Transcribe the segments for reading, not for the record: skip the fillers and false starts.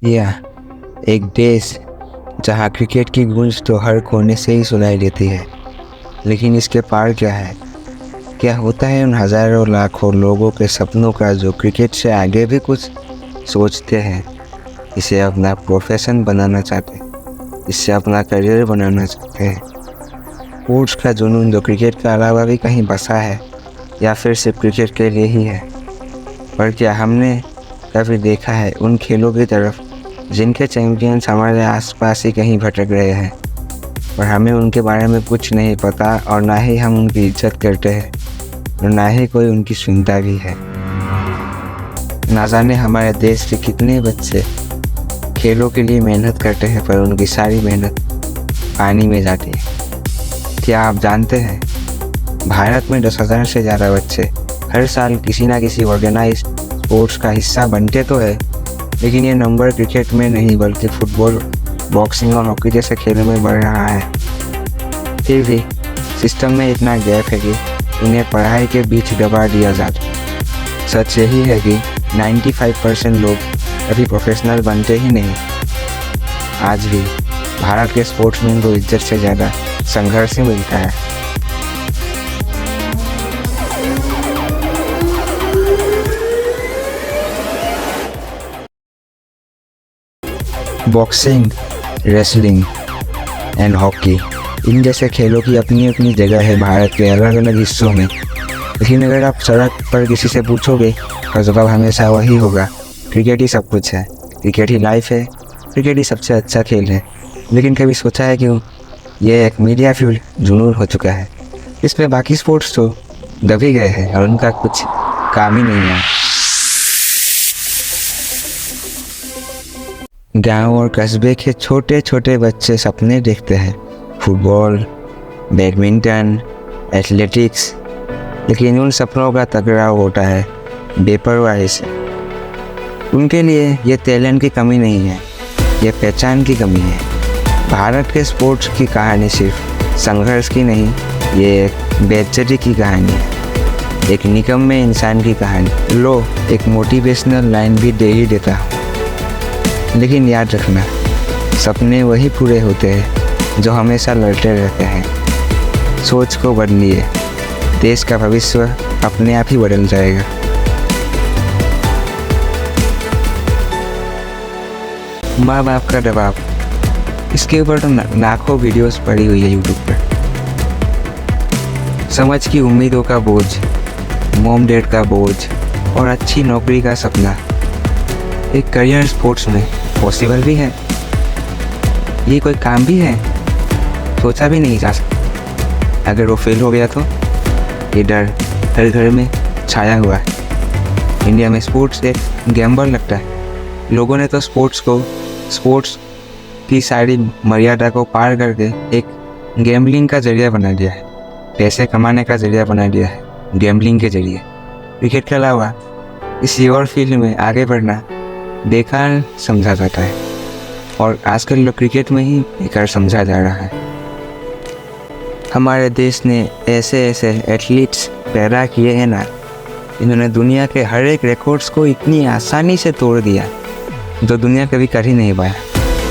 यह एक देश जहाँ क्रिकेट की गूंज तो हर कोने से ही सुनाई देती है, लेकिन इसके पार क्या है? क्या होता है उन हज़ारों लाखों लोगों के सपनों का जो क्रिकेट से आगे भी कुछ सोचते हैं, इसे अपना प्रोफेशन बनाना चाहते हैं, इससे अपना करियर बनाना चाहते हैं। स्पोर्ट्स का जुनून जो क्रिकेट के अलावा भी कहीं बसा है या फिर सिर्फ क्रिकेट के लिए ही है। पर क्या हमने कभी देखा है उन खेलों की तरफ जिनके चैंपियंस हमारे आसपास ही कहीं भटक रहे हैं, पर हमें उनके बारे में कुछ नहीं पता और ना ही हम उनकी इज्जत करते हैं और ना ही कोई उनकी सुनता भी है। ना जाने हमारे देश के कितने बच्चे खेलों के लिए मेहनत करते हैं, पर उनकी सारी मेहनत पानी में जाती है। क्या आप जानते हैं भारत में 10,000 से ज़्यादा बच्चे हर साल किसी ना किसी ऑर्गेनाइज स्पोर्ट्स का हिस्सा बनते तो है, लेकिन ये नंबर क्रिकेट में नहीं बल्कि फुटबॉल, बॉक्सिंग और हॉकी जैसे खेलों में बढ़ रहा है। फिर भी सिस्टम में इतना गैप है कि इन्हें पढ़ाई के बीच दबा दिया जाता। सच यही है कि 95% लोग अभी प्रोफेशनल बनते ही नहीं। आज भी भारत के स्पोर्ट्समैन को इज्जत से ज़्यादा संघर्ष ही मिलता है। बॉक्सिंग, रेसलिंग एंड हॉकी, इन जैसे खेलों की अपनी अपनी जगह है भारत के अलग अलग हिस्सों में। लेकिन अगर आप सड़क पर किसी से पूछोगे तो जवाब हमेशा वही होगा, क्रिकेट ही सब कुछ है, क्रिकेट ही लाइफ है, क्रिकेट ही सबसे अच्छा खेल है। लेकिन कभी सोचा है क्यों ये एक मीडिया फ्यूल जुनून हो चुका है? इसमें बाकी स्पोर्ट्स तो दबी गए हैं और उनका कुछ काम ही नहीं है। गांव और कस्बे के छोटे छोटे बच्चे सपने देखते हैं, फुटबॉल, बैडमिंटन, एथलेटिक्स, लेकिन उन सपनों का टकराव होता है बेपरवाही से। उनके लिए ये टैलेंट की कमी नहीं है, ये पहचान की कमी है। भारत के स्पोर्ट्स की कहानी सिर्फ संघर्ष की नहीं, ये एक बेइज्जती की कहानी है, एक निकम्मे इंसान की कहानी। लो, एक मोटिवेशनल लाइन भी दे ही देता हूँ, लेकिन याद रखना, सपने वही पूरे होते हैं जो हमेशा लड़ते रहते हैं। सोच को बदलिए, देश का भविष्य अपने आप ही बदल जाएगा। माँ बाप का दबाव, इसके ऊपर तो लाखों वीडियोस पड़ी हुई है यूट्यूब पर। समझ की उम्मीदों का बोझ, मॉम डैड का बोझ और अच्छी नौकरी का सपना। एक करियर स्पोर्ट्स में पॉसिबल भी है, ये कोई काम भी है, सोचा भी नहीं जा सकता। अगर वो फेल हो गया तो ये डर हर घर में छाया हुआ है। इंडिया में स्पोर्ट्स एक गैम्बल लगता है। लोगों ने तो स्पोर्ट्स की सारी मर्यादा को पार करके एक गैम्बलिंग का जरिया बना दिया है, पैसे कमाने का जरिया बना दिया है गैम्बलिंग के जरिए। क्रिकेट के अलावा किसी और फील्ड में आगे बढ़ना बेकार समझा जाता है और आजकल लोग क्रिकेट में ही बेकार समझा जा रहा है। हमारे देश ने ऐसे एथलीट्स पैदा किए हैं ना, इन्होंने दुनिया के हर एक रिकॉर्ड्स को इतनी आसानी से तोड़ दिया जो दुनिया कभी कर ही नहीं पाया।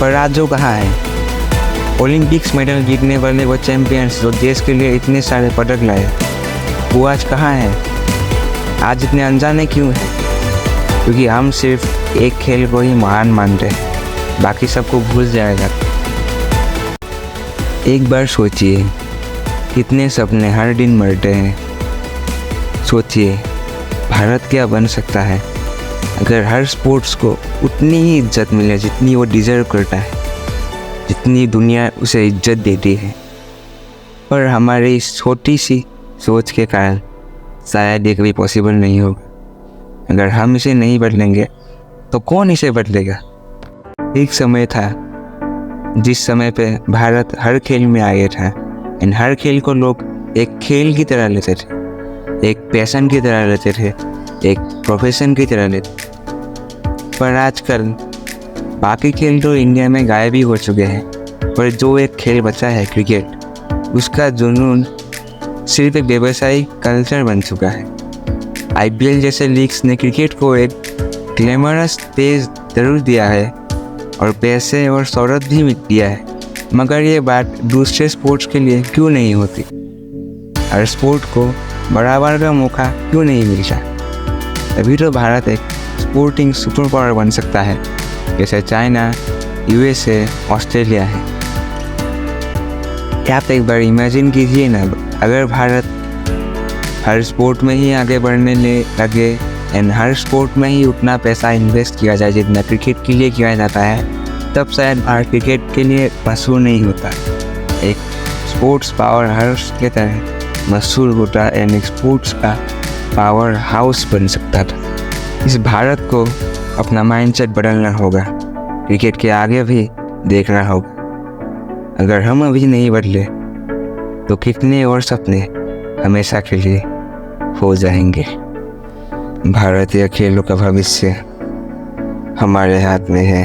पर आज जो कहाँ है ओलंपिक्स मेडल जीतने वाले वो चैंपियंस जो देश के लिए इतने सारे पदक लाए, वो आज कहाँ है? आज इतने अनजाने क्यों हैं? क्योंकि हम सिर्फ एक खेल को ही महान मानते हैं, बाकी सबको भूल जाएगा। एक बार सोचिए, कितने सपने हर दिन मरते हैं। सोचिए भारत क्या बन सकता है अगर हर स्पोर्ट्स को उतनी ही इज्जत मिले जितनी वो डिज़र्व करता है, जितनी दुनिया उसे इज्जत देती है। पर हमारी इस छोटी सी सोच के कारण शायद ये कभी पॉसिबल नहीं होगा। अगर हम इसे नहीं बदलेंगे तो कौन इसे बदलेगा? एक समय था जिस समय पे भारत हर खेल में आगे था एंड हर खेल को लोग एक खेल की तरह लेते थे, एक पैशन की तरह लेते थे, एक प्रोफेशन की तरह लेते। पर आजकल बाकी खेल तो इंडिया में गायब ही हो चुके हैं, पर जो एक खेल बचा है क्रिकेट, उसका जुनून सिर्फ एक व्यवसायिक कल्चर बन चुका है। IPL जैसे लीग्स ने क्रिकेट को एक ग्लैमरस तेज जरूर दिया है, और पैसे और शोहरत भी मिल गया है, मगर ये बात दूसरे स्पोर्ट्स के लिए क्यों नहीं होती? हर स्पोर्ट को बराबर का मौका क्यों नहीं मिलता? तभी तो भारत एक स्पोर्टिंग सुपर पावर बन सकता है, जैसे चाइना, यूएसए, ऑस्ट्रेलिया है। आप एक बार इमेजिन कीजिए ना, अगर भारत हर स्पोर्ट में ही आगे बढ़ने लगे एंड हर स्पोर्ट में ही उतना पैसा इन्वेस्ट किया जाए जितना क्रिकेट के लिए किया जाता है, तब शायद भारत क्रिकेट के लिए मशहूर नहीं होता। एक स्पोर्ट्स पावर हाउस की तरह मशहूर होता एंड एक स्पोर्ट्स का पावर हाउस बन सकता था। इस भारत को अपना माइंडसेट बदलना होगा, क्रिकेट के आगे भी देखना होगा। अगर हम अभी नहीं बदले तो कितने और सपने हमेशा के लिए हो जाएंगे। भारतीय खेलों का भविष्य हमारे हाथ में है।